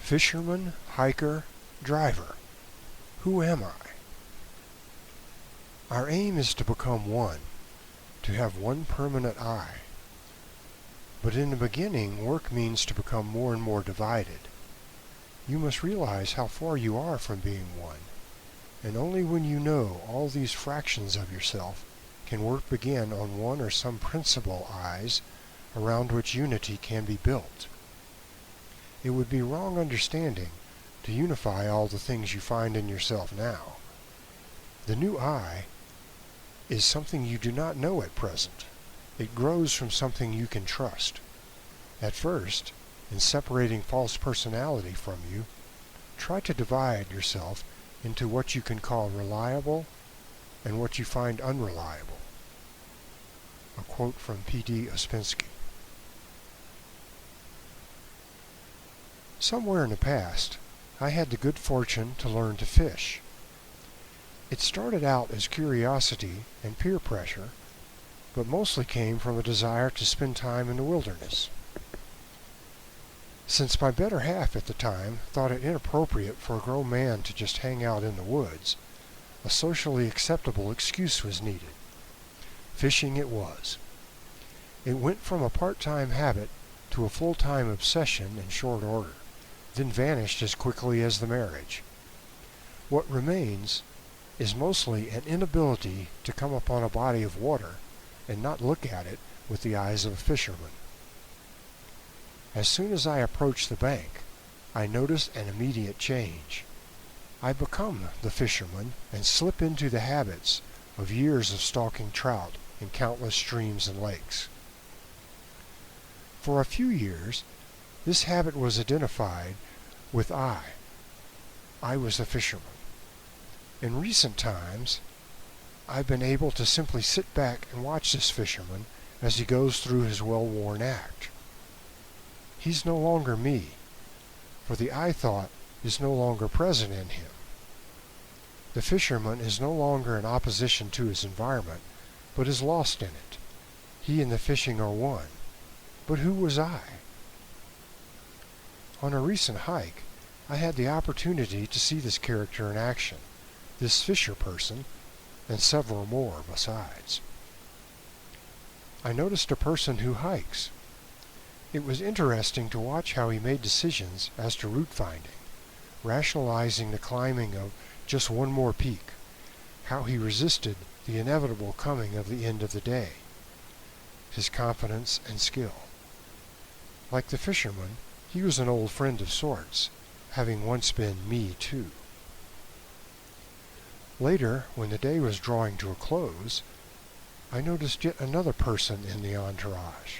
Fisherman, hiker, driver. Who am I? Our aim is to become one, to have one permanent I. But in the beginning, work means to become more and more divided. You must realize how far you are from being one, and only when you know all these fractions of yourself can work begin on one or some principal I's around which unity can be built. It would be wrong understanding to unify all the things you find in yourself now. The new I is something you do not know at present. It grows from something you can trust. At first, in separating false personality from you, try to divide yourself into what you can call reliable and what you find unreliable. A quote from P.D. Ouspensky. Somewhere in the past, I had the good fortune to learn to fish. It started out as curiosity and peer pressure, but mostly came from a desire to spend time in the wilderness. Since my better half at the time thought it inappropriate for a grown man to just hang out in the woods, a socially acceptable excuse was needed. Fishing it was. It went from a part-time habit to a full-time obsession in short order, then vanished as quickly as the marriage. What remains is mostly an inability to come upon a body of water and not look at it with the eyes of a fisherman. As soon as I approach the bank, I notice an immediate change. I become the fisherman and slip into the habits of years of stalking trout in countless streams and lakes. For a few years, this habit was identified with I. I was a fisherman. In recent times, I've been able to simply sit back and watch this fisherman as he goes through his well-worn act. He's no longer me, for the I thought is no longer present in him. The fisherman is no longer in opposition to his environment, but is lost in it. He and the fishing are one. But who was I? On a recent hike, I had the opportunity to see this character in action, this fisher person, and several more besides. I noticed a person who hikes. It was interesting to watch how he made decisions as to route finding, rationalizing the climbing of just one more peak, how he resisted the inevitable coming of the end of the day, his confidence and skill. Like the fisherman, he was an old friend of sorts, having once been me too. Later, when the day was drawing to a close, I noticed yet another person in the entourage,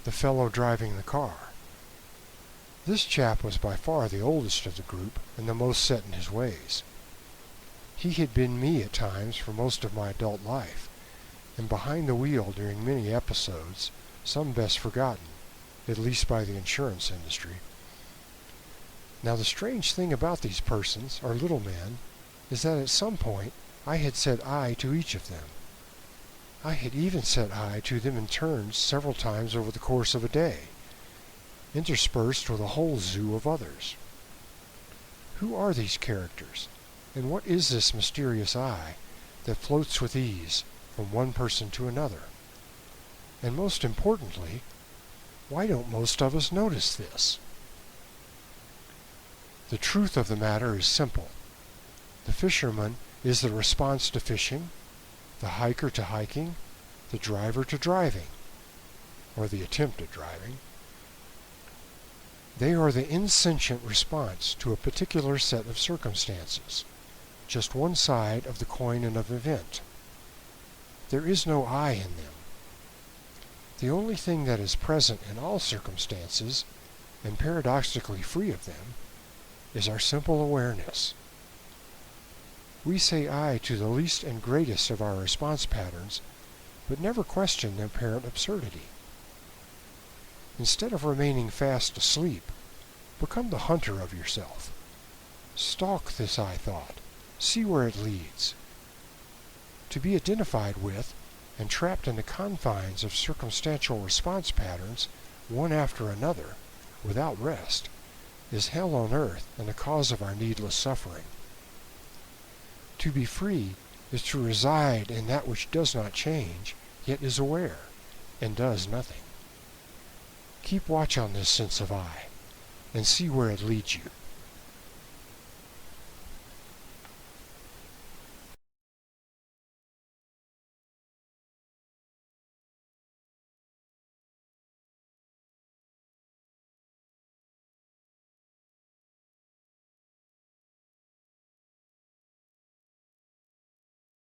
the fellow driving the car. This chap was by far the oldest of the group and the most set in his ways. He had been me at times for most of my adult life, and behind the wheel during many episodes, some best forgotten, at least by the insurance industry. Now the strange thing about these persons, or little men, is that at some point I had said I to each of them. I had even said I to them in turns several times over the course of a day, interspersed with a whole zoo of others. Who are these characters, and what is this mysterious I that floats with ease from one person to another? And most importantly, why don't most of us notice this? The truth of the matter is simple. The fisherman is the response to fishing, the hiker to hiking, the driver to driving, or the attempt at driving. They are the insentient response to a particular set of circumstances, just one side of the coin of an event. There is no I in them. The only thing that is present in all circumstances, and paradoxically free of them, is our simple awareness. We say I to the least and greatest of our response patterns, but never question their apparent absurdity. Instead of remaining fast asleep, become the hunter of yourself. Stalk this I thought. See where it leads. To be identified with and trapped in the confines of circumstantial response patterns, one after another, without rest, is hell on earth and the cause of our needless suffering. To be free is to reside in that which does not change, yet is aware, and does nothing. Keep watch on this sense of I, and see where it leads you.